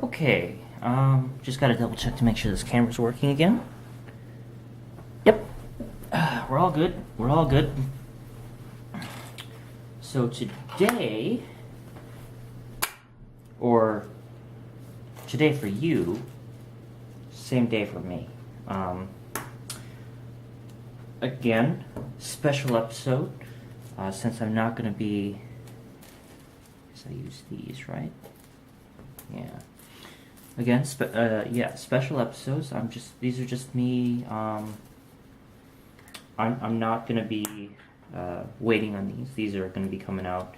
Okay, just gotta double check to make sure this camera's working again. Yep, we're all good. We're all good. So today, or today for you, same day for me. Again, special episode. Since I'm not gonna be, I guess I use these, right? Yeah. Again, special episodes. These are just me. I'm not gonna be waiting on these. These are gonna be coming out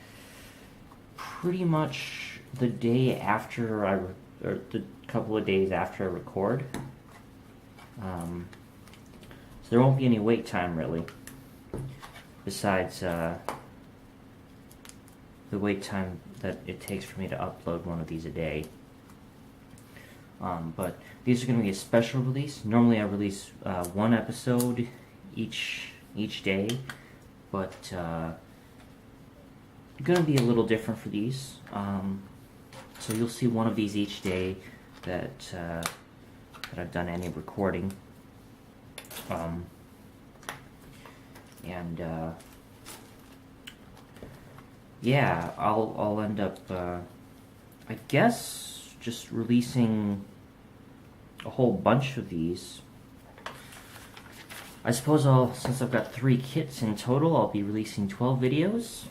pretty much the day after or the couple of days after I record. So there won't be any wait time really. Besides the wait time that it takes for me to upload one of these a day. But these are going to be a special release. Normally I release one episode each day, but going to be a little different for these. So you'll see one of these each day that I've done any recording. Yeah, I'll end up, I guess, just releasing a whole bunch of these. I suppose since I've got 3 kits in total, I'll be releasing 12 videos.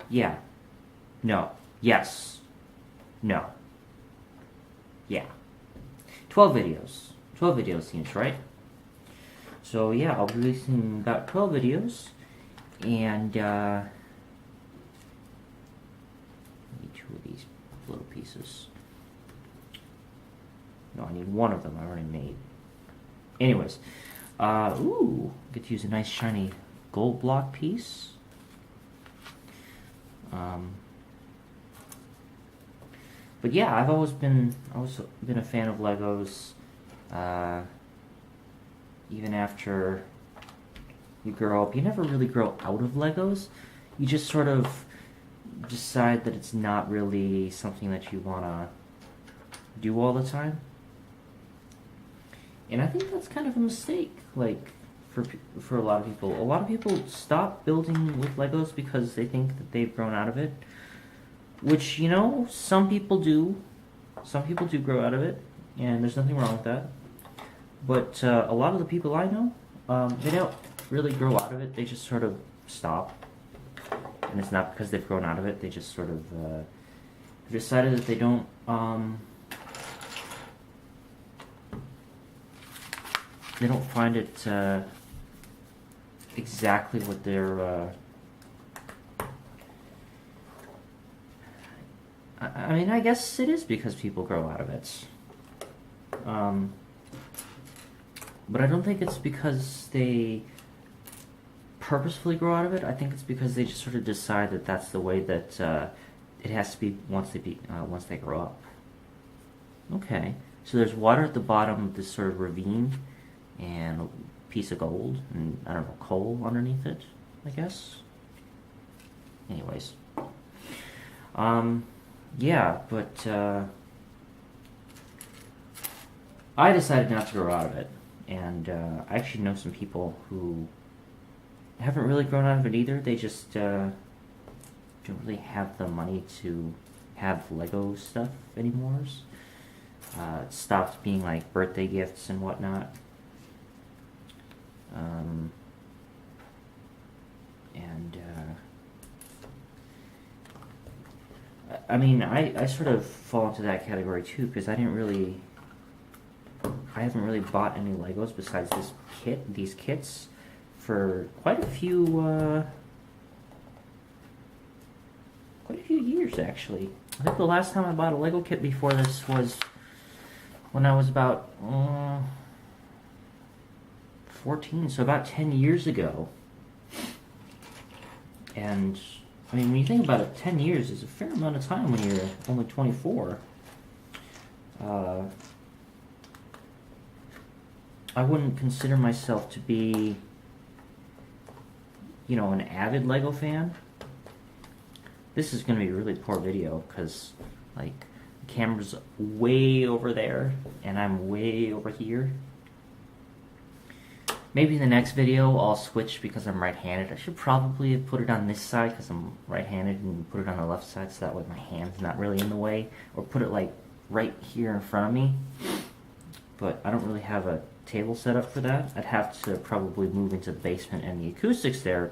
Yeah. No. Yes. No. Yeah. 12 videos. 12 video seems right. So yeah, I'll be releasing about 12 videos. And need 2 of these little pieces. No, I need 1 of them. I already made. Anyways, ooh, get to use a nice shiny gold block piece. But yeah, I've always been a fan of Legos. Even after you grow up, you never really grow out of Legos. You just sort of decide that it's not really something that you want to do all the time. And I think that's kind of a mistake, like, for a lot of people. A lot of people stop building with Legos because they think that they've grown out of it. Which, you know, some people do. Some people do grow out of it, and there's nothing wrong with that. But a lot of the people I know, they don't really grow out of it. They just sort of stop. And it's not because they've grown out of it. They just sort of decided that they don't find it exactly what they're I mean, I guess it is because people grow out of it. But I don't think it's because they purposefully grow out of it. I think it's because they just sort of decide that that's the way that it has to be once they grow up. Okay, so there's water at the bottom of this sort of ravine, and a piece of gold, and I don't know, coal underneath it, I guess. Anyways, yeah, but I decided not to grow out of it. And I actually know some people who haven't really grown out of it either. They just don't really have the money to have Lego stuff anymore. It stopped being like birthday gifts and whatnot. I mean, I sort of fall into that category too, because I haven't really bought any Legos besides these kits, for quite a few years actually. I think the last time I bought a Lego kit before this was when I was about 14, so about 10 years ago. And I mean, when you think about it, 10 years is a fair amount of time when you're only 24. I wouldn't consider myself to be, you know, an avid Lego fan. This is going to be a really poor video because, like, the camera's way over there and I'm way over here. Maybe in the next video I'll switch because I'm right-handed. I should probably have put it on this side because I'm right-handed and put it on the left side so that way my hand's not really in the way. Or put it like right here in front of me. But I don't really have a table set up for that. I'd have to probably move into the basement, and the acoustics there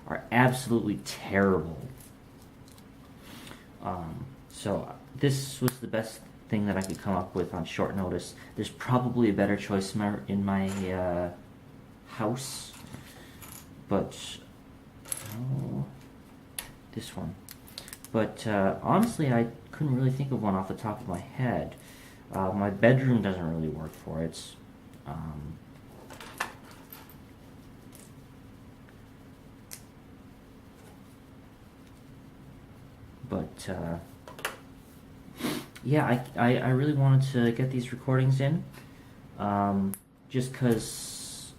are absolutely terrible. So this was the best thing that I could come up with on short notice. There's probably a better choice in my house, but this one. But honestly, I couldn't really think of one off the top of my head. My bedroom doesn't really work for it. But yeah, I really wanted to get these recordings in, just because,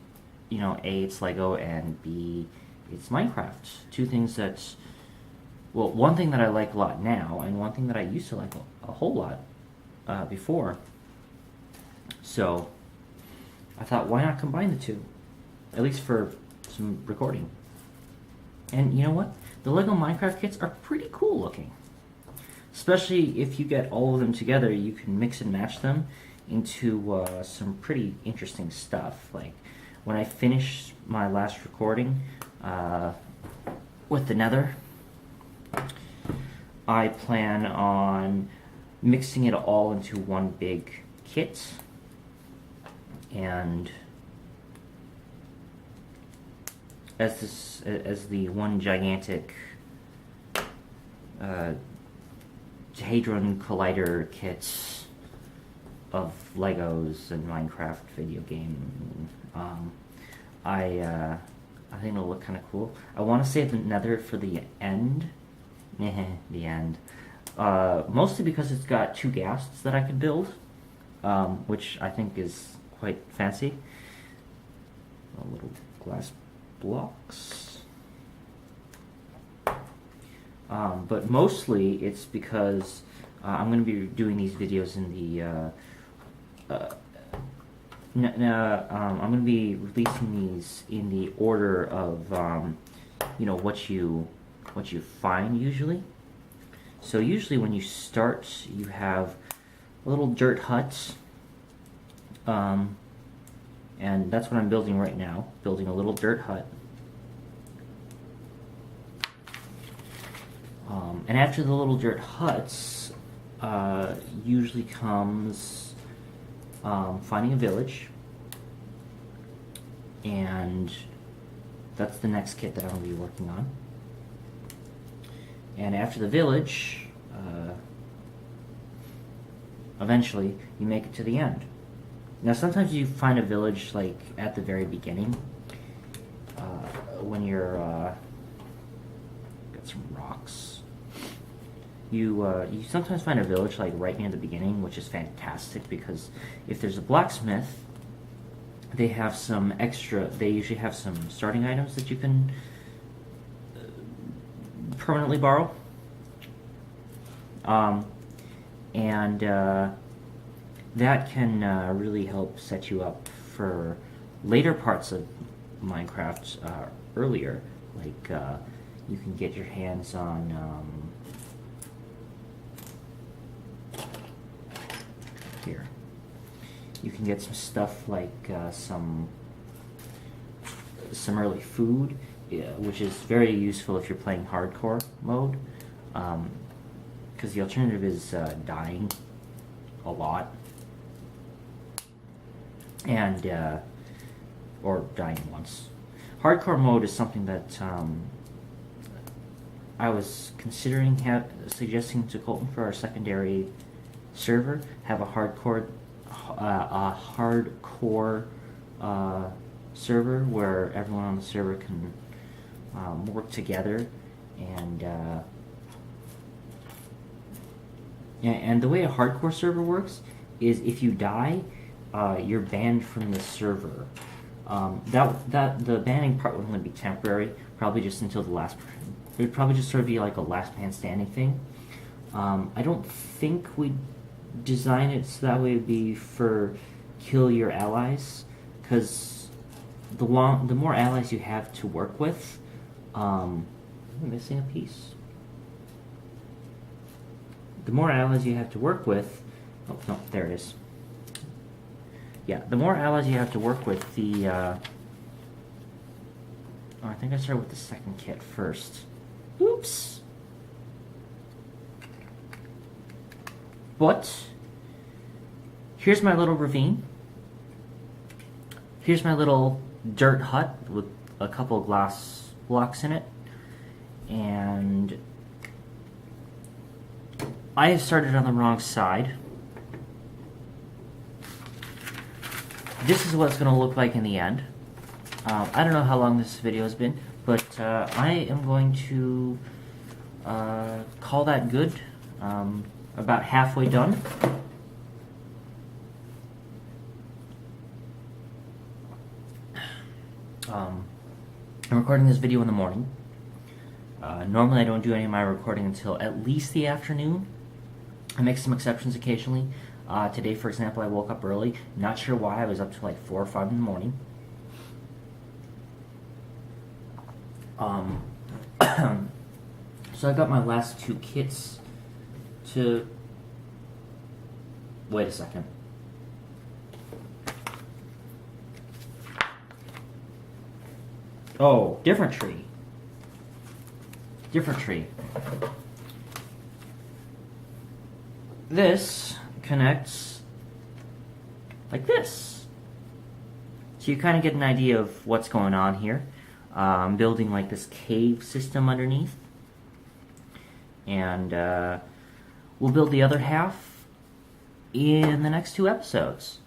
you know, A, it's Lego, and B, it's Minecraft. Two things that, well, one thing that I like a lot now, and one thing that I used to like a whole lot before. So I thought, why not combine the two, at least for some recording. And you know what? The Lego Minecraft kits are pretty cool looking. Especially if you get all of them together, you can mix and match them into some pretty interesting stuff. Like when I finish my last recording with the Nether, I plan on mixing it all into one big kit, and as the one gigantic Hadron Collider kits of Legos and Minecraft video game. I think it'll look kind of cool. I want to save the Nether for the end. The end. Mostly because it's got two ghasts that I could build, which I think is quite fancy. Little glass blocks. But mostly it's because I'm going to be doing these videos in the I'm going to be releasing these in the order of you know, what you find usually. So usually when you start, you have a little dirt hut, and that's what I'm building right now, building a little dirt hut. And after the little dirt huts, usually comes finding a village, and that's the next kit that I'm going to be working on. And after the village, eventually you make it to the end. Now sometimes you find a village like at the very beginning, when you're got some rocks. You sometimes find a village like right near the beginning, which is fantastic because if there's a blacksmith, they have some extra. They usually have some starting items that you can permanently borrow, and that can really help set you up for later parts of Minecraft earlier. Like you can get your hands on here. You can get some stuff like some early food, which is very useful if you're playing hardcore mode, because the alternative is dying a lot, and or dying once. Hardcore mode is something that I was considering suggesting to Colton for our secondary server. Have a hardcore server where everyone on the server can work together, and the way a hardcore server works is if you die, you're banned from the server. The banning part would only be temporary, probably just until the last It would probably just sort of be like a last man standing thing. I don't think we design it so that way it'd be for kill your allies, because the more allies you have to work with, I'm missing a piece. The more allies you have to work with, oh no, there it is. Yeah, the more allies you have to work with, the oh, I think I started with the second kit first. Oops. But here's my little ravine. Here's my little dirt hut with a couple of glass blocks in it. And I have started on the wrong side. This is what it's going to look like in the end. I don't know how long this video has been, but I am going to call that good. About halfway done. I'm recording this video in the morning. Normally I don't do any of my recording until at least the afternoon. I make some exceptions occasionally. Today, for example, I woke up early. Not sure why. I was up to like 4 or 5 in the morning. So I got my last 2 kits to... Wait a second. Oh, different tree. Different tree. This connects like this. So you kind of get an idea of what's going on here. I'm building like this cave system underneath. And we'll build the other half in the next 2 episodes.